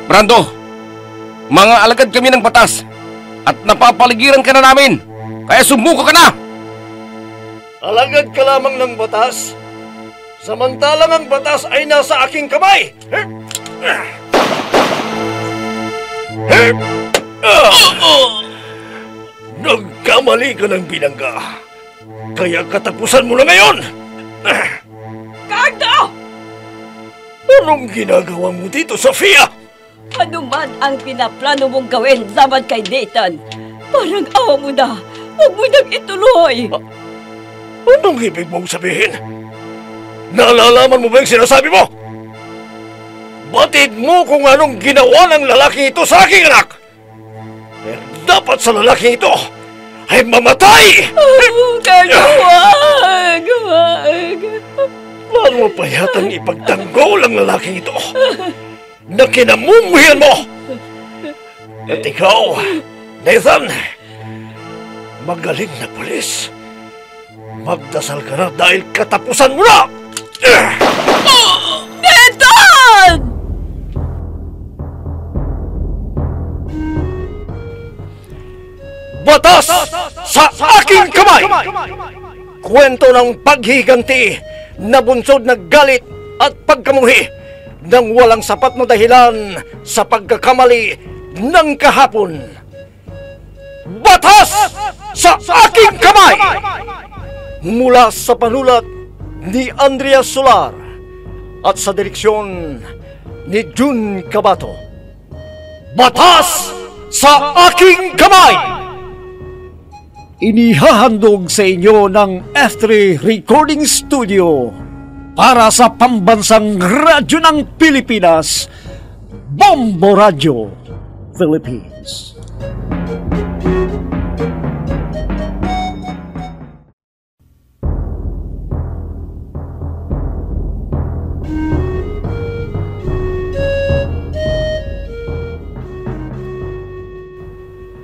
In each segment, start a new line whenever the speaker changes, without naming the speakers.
Brando, mga alagad kami ng batas at napapaligiran ka na namin, kaya sumuko ka na!
Alagad ka lamang ng batas, samantalang ang batas ay nasa aking kamay! Nagkamali ka ng binangga, kaya katapusan mo na ngayon!
Cardo!
Anong ginagawa mo dito, Sofia?
Ano man ang pinaplano mong gawin laban kay Nathan, parang awa mo na. Huwag mo nang ituloy.
Anong ibig mong sabihin? Nalalaman mo ba yung sinasabi mo? Batid mo kung anong ginawa ng lalaki ito sa aking anak. Eh, dapat sa lalaki ito ay mamatay!
Cardo, huwag!
Paano mo pa yatang ipagtanggol ang lalaking ito na kinamumuhian mo? At ikaw, Nathan, magaling na pulis. Magdasal ka na dahil katapusan mo na!
Nathan!
Batas sa aking kamay! Kwento ng paghiganti na bunsod na galit at pagkamuhi nang walang sapat na dahilan sa pagkakamali ng kahapon. Batas sa aking kamay! Mula sa panulat ni Andrea Solar at sa direksyon ni Jun Cabato. Batas sa aking kamay! Inihahandog sa inyo ng F3 Recording Studio para sa pambansang radyo ng Pilipinas, Bombo Radio Philippines.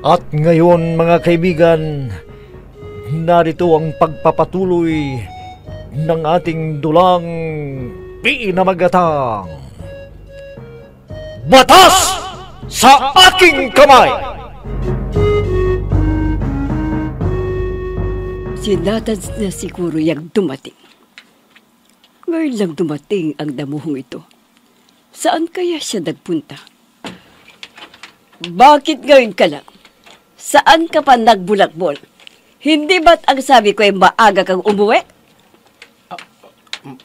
At ngayon, mga kaibigan, narito ang pagpapatuloy ng ating dulang pinamagatang Batas sa aking kamay!
Sinatans na siguro yung dumating. Ngayon lang dumating ang damuhong ito. Saan kaya siya nagpunta? Bakit ngayon ka lang? Saan ka pa nagbulakbol? Hindi ba't ang sabi ko ay maaga kang umuwi?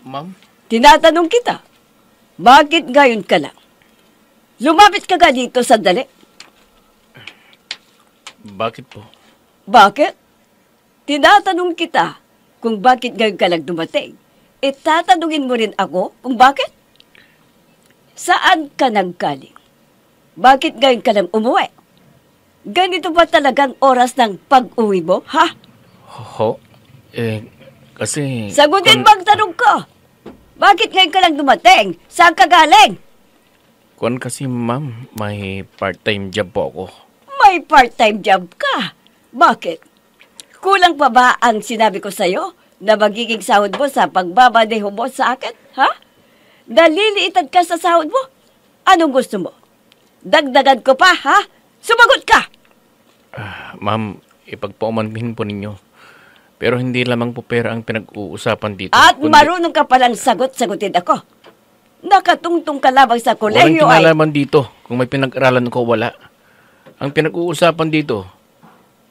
Ma'am?
Tinatanong kita, bakit ngayon ka lang? Lumapit ka nga dito sandali.
Bakit po?
Bakit? Tinatanong kita kung bakit ngayon ka lang dumating. Tatanungin mo rin ako kung bakit? Saan ka nanggaling? Bakit ngayon ka lang umuwi? Ganito ba talagang oras ng pag-uwi mo, ha?
Ho? Kasi...
Sagutin bang tanong ko? Bakit ngayon ka lang dumating? Saan ka galing?
Kuwan kasi, ma'am, may part-time job po ako.
May part-time job ka? Bakit? Kulang pa ba ang sinabi ko sa'yo na magiging sahod mo sa pagbabadeho mo sa akin, ha? Naliliitan ka sa sahod mo? Anong gusto mo? Dagdagan ko pa, ha? Sumagot ka!
Ma'am, ipagpaumanhin po ninyo. Pero hindi lamang po pera ang pinag-uusapan dito.
At marunong ka palang sagot-sagutin ako. Nakatungtong ka lamang sa kolehiyo
walang kinalaman dito kung may pinag-aralan ko wala. Ang pinag-uusapan dito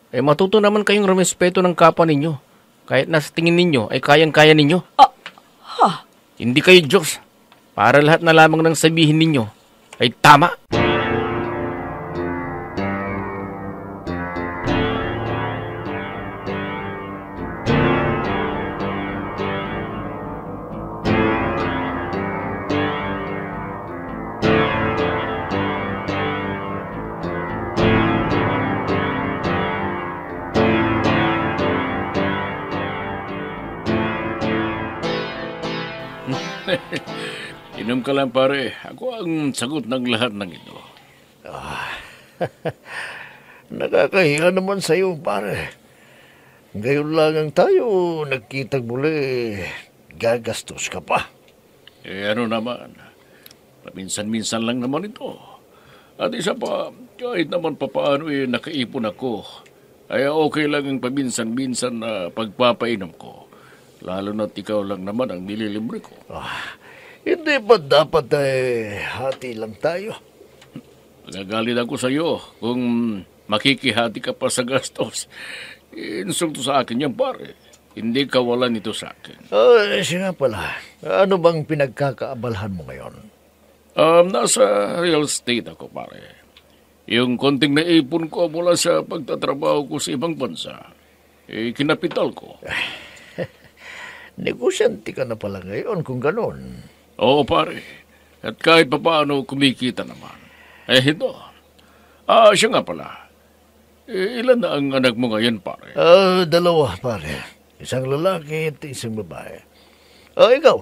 ay matuto naman kayong rumespeto ng kapwa ninyo. Kahit nasa tingin ninyo ay kayang-kaya ninyo. Hindi kayo Diyos. Para lahat na lamang ng sabihin ninyo ay tama. Inom ka lang pare. Ako ang sagot ng lahat ng ito.
Nakakahiya naman sa'yo, pare. Ngayon lang ang tayo nagkitag muli. Gagastos ka pa.
Ano naman, minsan-minsan lang naman ito. At isa pa, kahit naman papaano nakaipon ako, ay okay lang ang paminsan-minsan na pagpapainom ko. Lalo na't ikaw lang naman ang nililibre ko.
Hindi ba dapat hati lang tayo?
Nagagalit ako sa iyo kung makikihati ka pa sa gastos. Insulto sa akin yan, pare. Hindi kawalan ito sa akin.
Siya nga pala. Ano bang pinagkakaabalhan mo ngayon?
Nasa real estate ako, pare. Yung konting naipon ko mula sa pagtatrabaho ko sa ibang bansa, kinapital ko.
Negosyante ka na pala ngayon kung ganon.
Oo, pare. At kahit pa paano kumikita naman. Ito. Siya nga pala. Ilan na ang anak mo ngayon, pare?
2, pare. Isang lalaki at isang babae. Ikaw,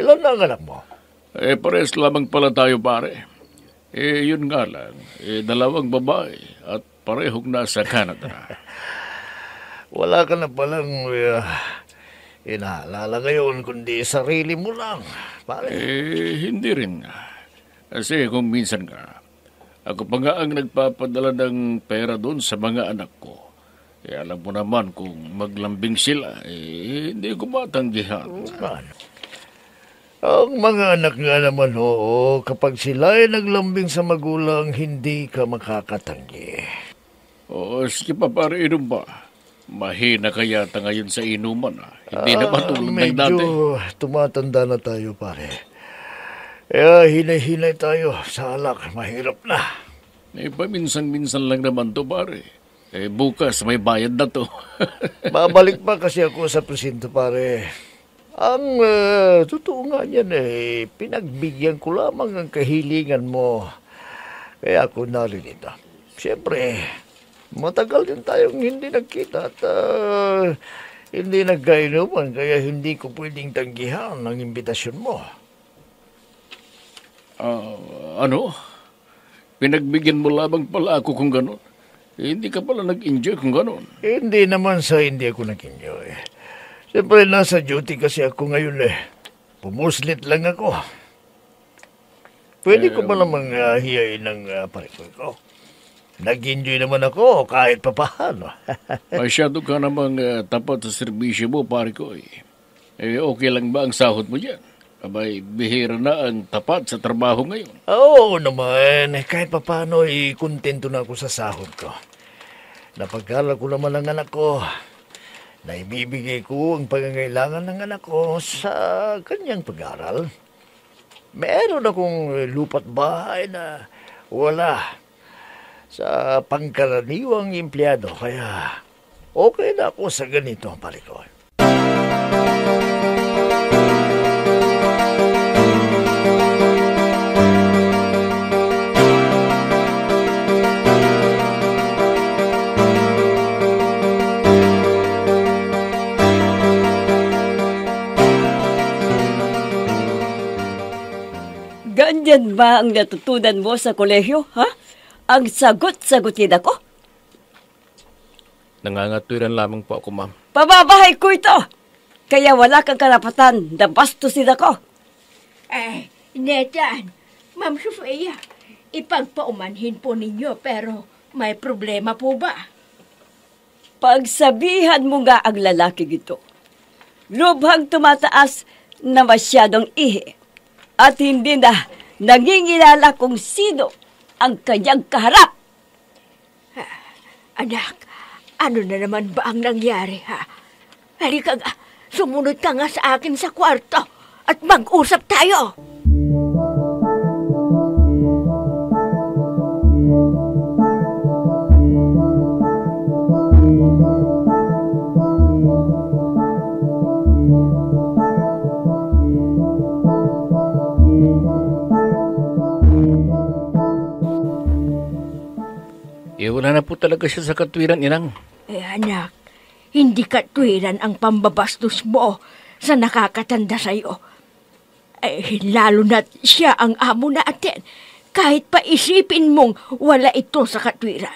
ilan na ang anak mo?
Pares lamang pala tayo, pare. Yun nga lang. 2 babae at parehong nasa Canada.
Wala ka na palang inaalala ngayon kundi sarili mo lang, pare.
Hindi rin nga. Kasi kung minsan nga, ako pa nga ang nagpapadala ng pera doon sa mga anak ko. Alam mo naman kung maglambing sila, hindi ko matanggihan.
Ang mga anak nga naman, kapag sila ay naglambing sa magulang, hindi ka makakatanggi.
Sige pa, pare, inom ba? Mahina ka yata ngayon sa inuman, Hindi na matulog ng dati.
Medyo tumatanda na tayo, pare. Kaya hinay-hinay tayo sa alak. Mahirap na.
Paminsan-minsan lang naman to, pare. Bukas may bayad na to.
Babalik pa kasi ako sa presinto, pare. Ang totoo nga niyan, pinagbigyan ko lamang ang kahilingan mo. Kaya ako narinito. Siyempre, matagal din tayong hindi nagkita at hindi nagkainuman, kaya hindi ko pwedeng tanggihan ang imbitasyon mo.
Ano? Pinagbigyan mo lamang pala ako kung gano'n? Hindi ka pala nag-enjoy kung gano'n?
Hindi naman sa hindi ako nag-enjoy. Siyempre, nasa duty kasi ako ngayon Pumuslit lang ako. Pwede ko ba namang hiyain ng parikoy ko? Nag-enjoy naman ako kahit papaano.
Masyado ka namang tapat sa serbisyo mo, pare ko. Okay lang ba ang sahod mo dyan? Abay, bihira na ang tapat sa trabaho ngayon.
Oo naman. Kahit papaano, kontento na ako sa sahod ko. Napag-aral ko naman ang anak ko. Naibibigay ko ang pangangailangan ng anak ko sa kanyang pag-aral. Meron akong lupa't bahay na wala sa pangkaraniwang empleyado. Kaya okay na ako sa ganito, pare ko.
Ganyan ba ang natutunan mo sa kolehiyo, ha? Ang sagot-sagutin ako?
Nangangatuwiran lamang po ako, ma'am.
Pababahay ko ito! Kaya wala kang karapatan na bastusin ako.
Netan, Ma'am Sofia, ipagpaumanhin po ninyo pero may problema po ba?
Pagsabihan mo nga ang lalaki ito. Lubhang tumataas na masyadong ihi at hindi na nangingilala kung sino ang kanyang kaharap.
Anak, ano na naman ba ang nangyari, ha? Halika nga, sumunod ka nga sa akin sa kwarto at mag-usap tayo.
Wala na po talaga siya sa katwiran, inang.
Anak, hindi katwiran ang pambabastos mo sa nakakatanda sa'yo. Lalo na't siya ang amo natin. Kahit pa isipin mong wala ito sa katwiran.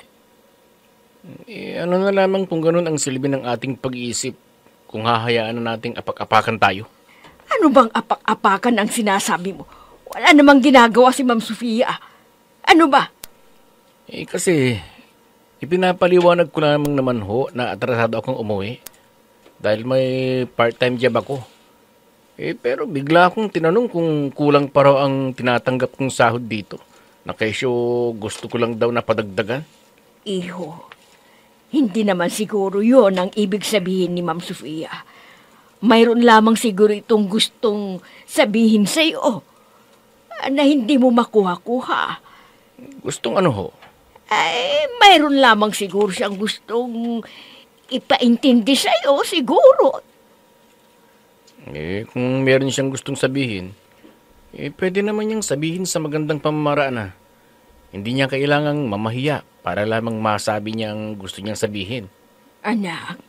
Ano na lamang kung ganun ang silbi ng ating pag-iisip kung hahayaan na nating apak-apakan tayo?
Ano bang apak-apakan ang sinasabi mo? Wala namang ginagawa si Ma'am Sofia. Ano ba?
Kasi, ipinapaliwanag ko lamang naman ho na atrasado akong umuwi. Dahil may part-time job ako. Pero bigla akong tinanong kung kulang pa raw ang tinatanggap kong sahod dito. Na kesyo gusto ko lang daw na padagdagan.
Iho, hindi naman siguro yon ang ibig sabihin ni Ma'am Sofia. Mayroon lamang siguro itong gustong sabihin sa iyo na hindi mo makuha-kuha.
Gustong ano ho?
Mayroon lamang siguro siyang gustong ipaintindi sa iyo, siguro.
Kung meron siyang gustong sabihin, pwede naman niyang sabihin sa magandang pamamaraan na hindi niya kailangang mamahiya para lamang masabi niya ang gusto niyang sabihin.
Anak,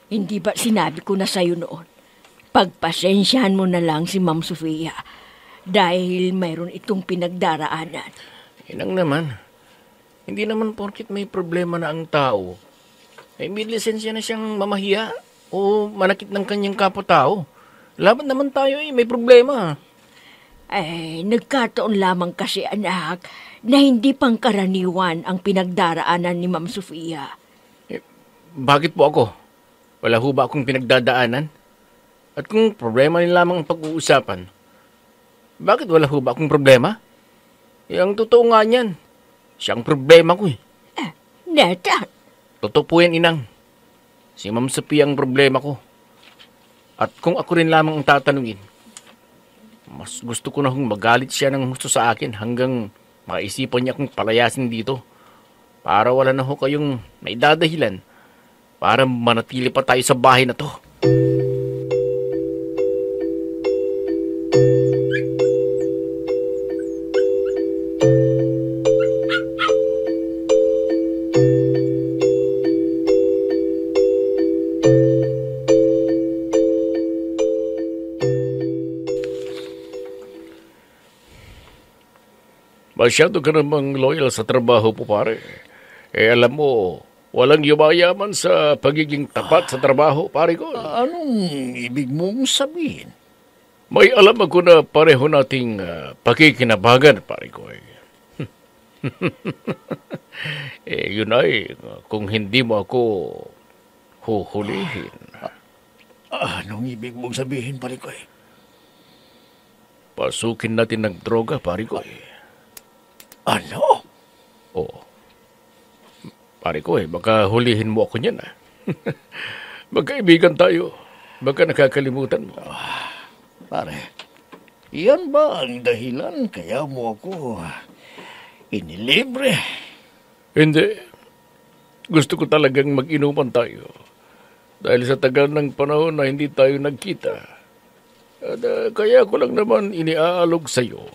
hindi ba sinabi ko na sa'yo noon? Pagpasensyahan mo na lang si Ma'am Sofia dahil mayroon itong pinagdaraanan.
Inang naman, hindi naman porkit may problema na ang tao, may lisensya na siyang mamahiya o manakit ng kanyang kapwa-tao. Laban naman tayo may problema.
Nagkataon lamang kasi, anak, na hindi pangkaraniwan ang pinagdaraanan ni Ma'am Sofia.
Bakit po ako? Wala ho ba akong pinagdadaanan? At kung problema nila lamang ang pag-uusapan, bakit wala ho ba akong problema? Ang totoo nga niyan, siyang problema ko
Neta?
Totoo po yan, inang. Si Ma'am Sofia ang problema ko. At kung ako rin lamang ang tatanungin, mas gusto ko na hong magalit siya ng gusto sa akin hanggang maisipan niya akong palayasin dito para wala na ho kayong may dadahilan para manatili pa tayo sa bahay na to.
Masyado ka namang loyal sa trabaho po, pare. Alam mo, walang yumayaman sa pagiging tapat sa trabaho, pare ko.
Anong ibig mong sabihin?
May alam ako na pareho nating pakikinabangan, pare ko. Yun ay, kung hindi mo ako huhulihin.
Anong ibig mong sabihin, pare ko?
Pasukin natin ng droga, pare ko.
Ano?
Oo. Pare ko baka hulihin mo ako niyan. Magkaibigan tayo. Baka nakakalimutan mo.
Pare, yan ba ang dahilan kaya mo ako inilibre?
Hindi. Gusto ko talagang mag-inuman tayo. Dahil sa tagal ng panahon na hindi tayo nagkita. At, kaya ko lang naman iniaalog sa'yo.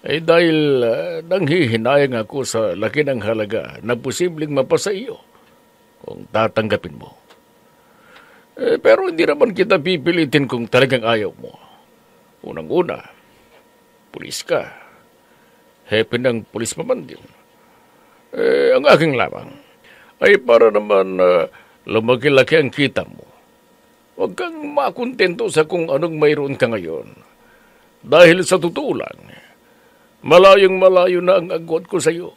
Dahil nanghihinayang ako sa laki ng halaga na posibleng mapasa iyo kung tatanggapin mo. Pero hindi naman kita pipilitin kung talagang ayaw mo. Unang-una, pulis ka. Hepe ng pulis pa man din. Ang aking lamang ay para naman lumaki-laki ang kita mo. Huwag kang makontento sa kung anong mayroon ka ngayon. Dahil sa totoo lang, malayong malayo na ang agwat ko sa iyo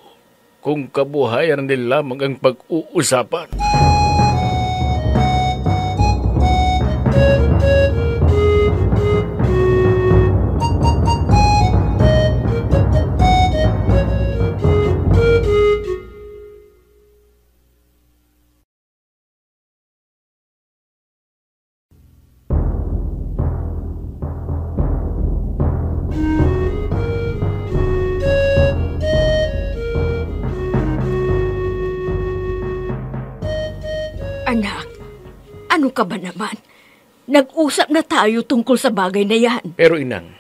kung kabuhayan nila lamang ang pag-uusapan.
Anak, ano ka ba naman? Nag-usap na tayo tungkol sa bagay na yan.
Pero inang,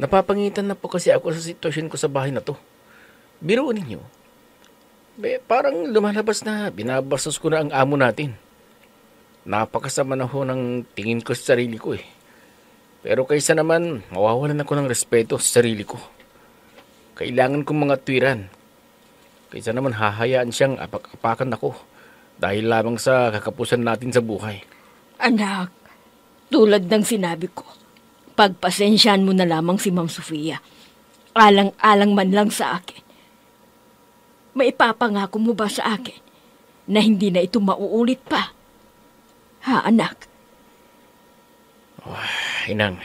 napapangitan na po kasi ako sa sitwasyon ko sa bahay na to. Biruin ninyo. Parang lumalabas na binabastos ko na ang amo natin. Napakasama na ho ng tingin ko sa sarili ko Pero kaysa naman, mawawalan ako ng respeto sa sarili ko. Kailangan kong mga tuwiran. Kaysa naman hahayaan siyang apak-apakan ako dahil lamang sa kakapusan natin sa buhay.
Anak, tulad ng sinabi ko, Pagpasensyahan mo na lamang si Ma'am Sofia. Alang-alang man lang sa akin. Maipapangako mo ba sa akin na hindi na ito mauulit pa? Ha, anak?
Inang,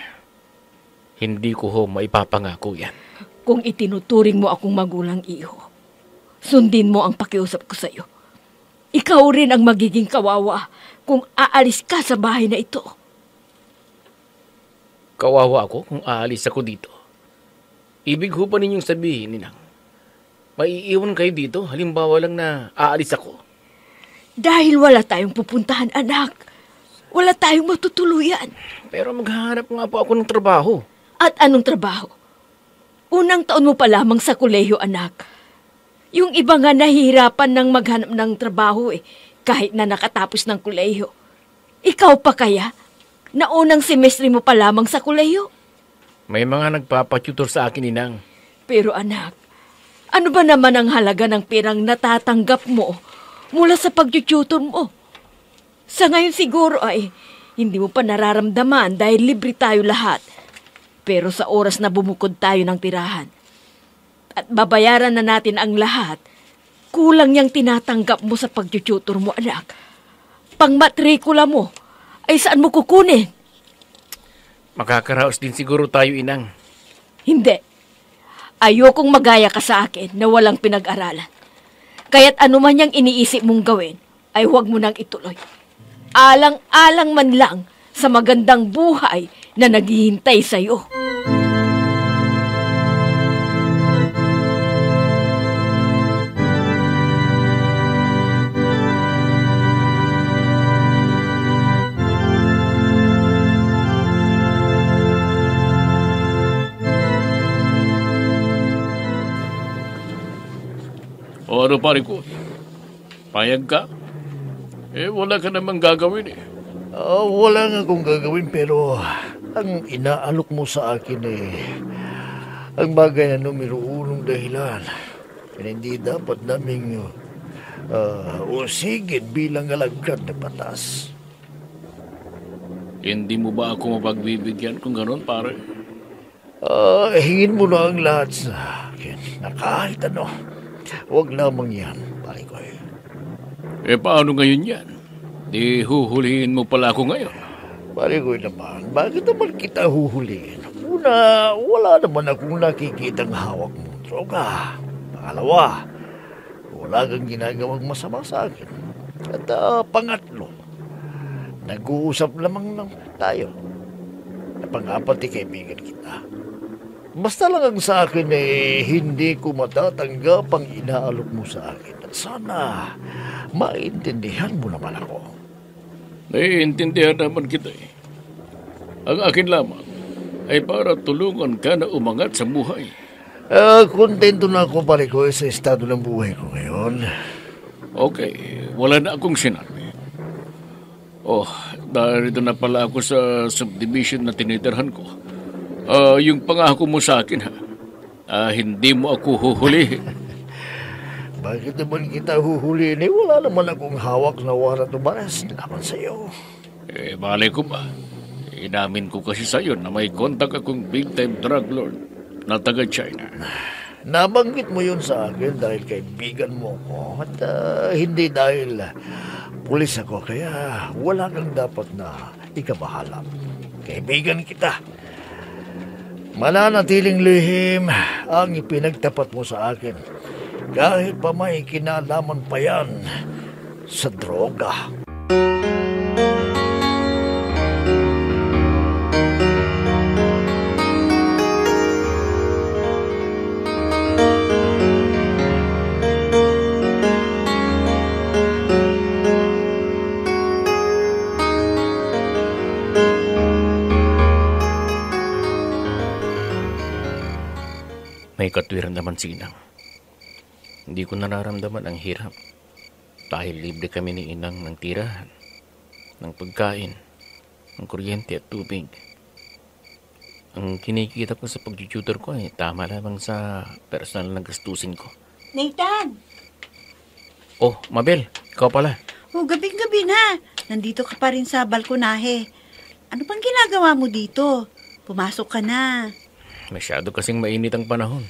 hindi ko ho maipapangako yan.
Kung itinuturing mo akong magulang iho, sundin mo ang pakiusap ko sa'yo. Ikaw rin ang magiging kawawa kung aalis ka sa bahay na ito.
Kawawa ako kung aalis ako dito. Ibig ho pa ninyong sabihin, Ninang, maiiwan kayo dito, halimbawa lang na aalis ako.
Dahil wala tayong pupuntahan, anak. Wala tayong matutuluyan.
Pero maghahanap nga po ako ng trabaho.
At anong trabaho? Unang taon mo pa lamang sa kolehiyo, anak. Yung iba nga nahihirapan ng maghanap ng trabaho kahit na nakatapos ng kolehiyo. Ikaw pa kaya? Na unang semestre mo pa lamang sa kolehiyo?
May mga nagpapatutor sa akin, Ninang.
Pero anak, ano ba naman ang halaga ng pirang natatanggap mo mula sa pag-tutor mo? Sa ngayon siguro hindi mo pa nararamdaman dahil libre tayo lahat. Pero sa oras na bumukod tayo ng tirahan at babayaran na natin ang lahat, kulang yang tinatanggap mo sa pag-tutor mo, anak. Pang matrikula mo, ay saan mo kukunin?
Makakaraos din siguro tayo, Inang.
Hindi. Ayokong magaya ka sa akin na walang pinag-aralan. Kaya't anuman yang iniisip mong gawin, ay huwag mo nang ituloy. Alang-alang man lang sa magandang buhay na naghihintay sa'yo.
O ano pare ko? Payag ka? Wala ka namang gagawin
Wala nga akong gagawin pero ang inaalok mo sa akin ang bagay na numero unong dahilan. Hindi dapat naming usigin bilang alagad na batas.
Hindi mo ba ako mapagbibigyan kung gano'n, pare?
Hingin mo na ang lahat sa akin na kahit ano. Huwag lamang yan, pare ko.
Paano ngayon yan? Di huhulihin mo pala ako ngayon.
Pare ko naman, bakit naman kita huhulihin? Una, wala naman akong nakikitang hawak mong droga. Pangalawa, wala kang ginagawang masama sa akin. At pangatlo, nag-uusap lamang lang tayo. Na pang-apat, kaibigan kita. Basta lang ang sa akin hindi ko matatanggap ang inaalok mo sa akin. At sana maintindihan mo naman ako.
Naiintindihan naman kita Ang akin lamang ay para tulungan ka na umangat sa buhay.
Kontento na ako pare ko sa estado ng buhay ko ngayon.
Okay, wala na akong sinabi. Narito na pala ako sa subdivision na tinitirhan ko. Yung pangako mo sa akin, hindi mo ako huhulihin.
Bakit naman kita huhulihin? Wala naman akong hawak na warat o baras laban sa iyo.
Malay ko ba? Inamin ko kasi sa iyo na may kontak akong big-time drug lord na taga-China.
Nabanggit mo yun sa akin dahil kaibigan mo ko at hindi dahil pulis ako. Kaya wala kang dapat na ikabahala. Kaibigan kita. Mananatiling lihim ang ipinagtapat mo sa akin. Kahit pa may kinalaman pa yan sa droga.
May katwiran naman si Inang. Hindi ko nararamdaman ang hirap dahil libre kami ni Inang ng tirahan, ng pagkain, ng kuryente at tubig. Ang kinikita ko sa pag-tutor ko ay tama lamang sa personal na gastusin ko.
Nathan!
Oh, Mabel, ikaw pala.
Gabing-gabi na. Nandito ka pa rin sa balkonahe. Ano pang ginagawa mo dito? Pumasok ka na.
Masyado kasing mainit ang panahon.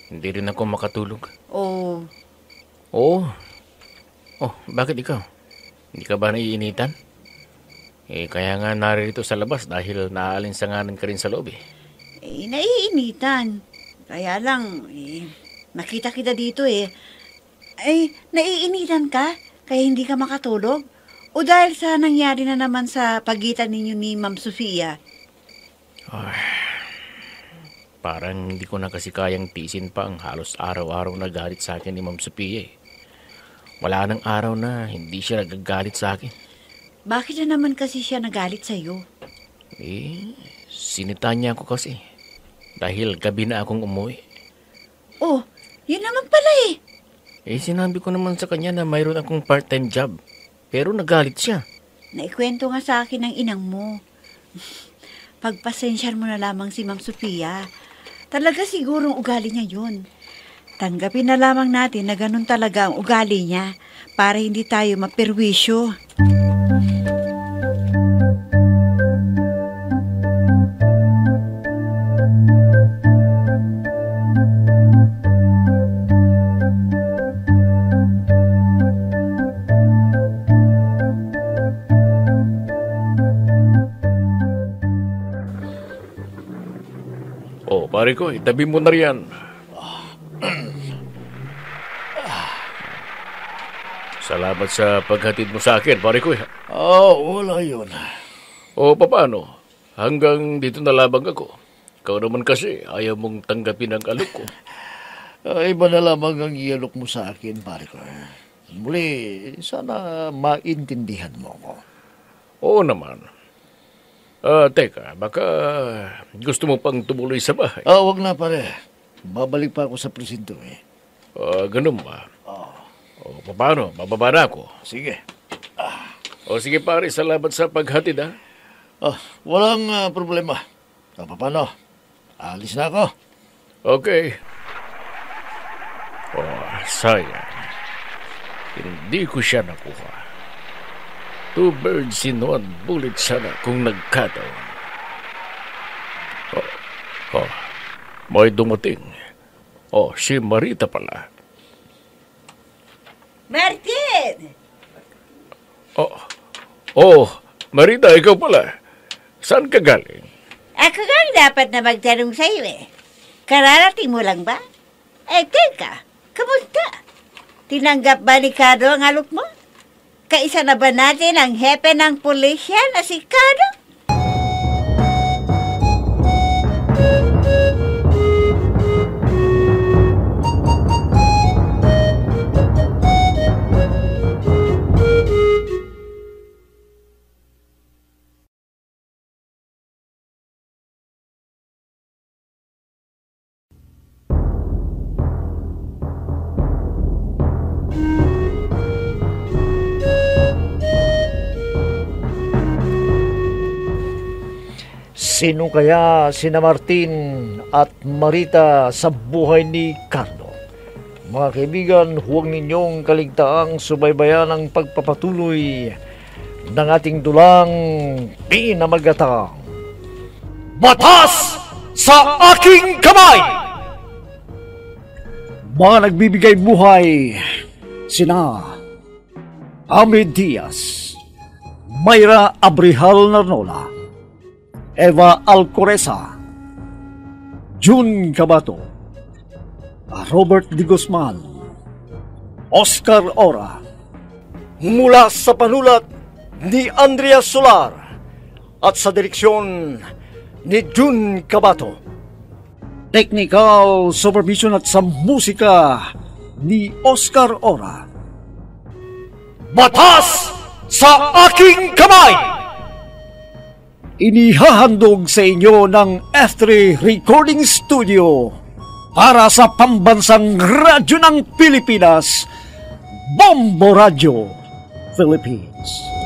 Hindi rin ako makatulog.
Oh,
Oo. Oh, bakit ikaw? Hindi ka ba naiinitan? Kaya nga naririto sa labas dahil naaalinsanganan ka rin sa loob eh.
naiinitan. Kaya lang, nakita kita dito eh. Naiinitan ka? Kaya hindi ka makatulog? O dahil sa nangyari na naman sa pagitan ninyo ni Ma'am Sofia?
Parang hindi ko na kasi kayang tiisin pa ang halos araw-araw na galit sa akin ni Ma'am Sophia eh. Wala nang araw na hindi siya nagagalit sa akin.
Bakit na naman kasi siya nagalit sa'yo?
Sinita niya ako kasi. Dahil gabi na akong umuwi.
Oh, yun naman pala eh.
Sinabi ko naman sa kanya na mayroon akong part-time job. Pero nagalit siya.
Naikwento nga sa akin ng inang mo. Pagpasensyahan mo na lamang si Ma'am Sofia. Talaga sigurong ugali niya yun. Tanggapin na lamang natin na ganun talaga ang ugali niya para hindi tayo maperwisyo.
Pare ko, itabi mo na riyan. Salamat sa paghatid mo sa akin, pare ko.
Wala yun.
Paano? Hanggang dito na labang ako. Ikaw naman kasi, ayaw mong tanggapin ang alok ko.
Iba na lamang ang iyalok mo sa akin, pare ko. Muli, sana maintindihan mo ko.
Oo naman. Teka, baka gusto mo pang tumuloy sa bahay?
Wag na pare. Babalik pa ako sa presinto eh.
Ganun ba? Paano? Bababa na ako.
Sige.
Sige pare, salamat sa paghatid ha.
Walang problema. Paano? Alis na ako.
Okay. Sayang. Hindi ko siya nakuha. 2 birds in 1 bullet sana kung nagkataon. May dumating. Si Marita pala.
Martin!
Marita, ikaw pala. Saan ka galing?
Ako gang dapat na magtanong sa'yo eh. Kararating mo lang ba? Teka, kamusta? Tinanggap ba ni Carlo ang alok mo? Kaisa na ba natin ang hepe ng pulisya na si Carlo?
Sino kaya sina Martin at Marita sa buhay ni Carlo? Mga kaibigan, huwag ninyong kaligtaang subaybayan ang pagpapatuloy ng ating dulang pinamagatang Batas sa Aking Kamay! Mga nagbibigay buhay, sina Ahmed Diaz, Mayra Abrihal Narnola, Eva Alcoreza, June Cabato, Robert D. Guzman, Oscar Ora. Mula sa panulat ni Andrea Solar at sa direksyon ni June Cabato. Technical supervision at sa musika ni Oscar Ora. Batas sa Aking Kamay! Inihahandog sa inyo ng F3 Recording Studio para sa pambansang radyo ng Pilipinas, Bombo Radio Philippines.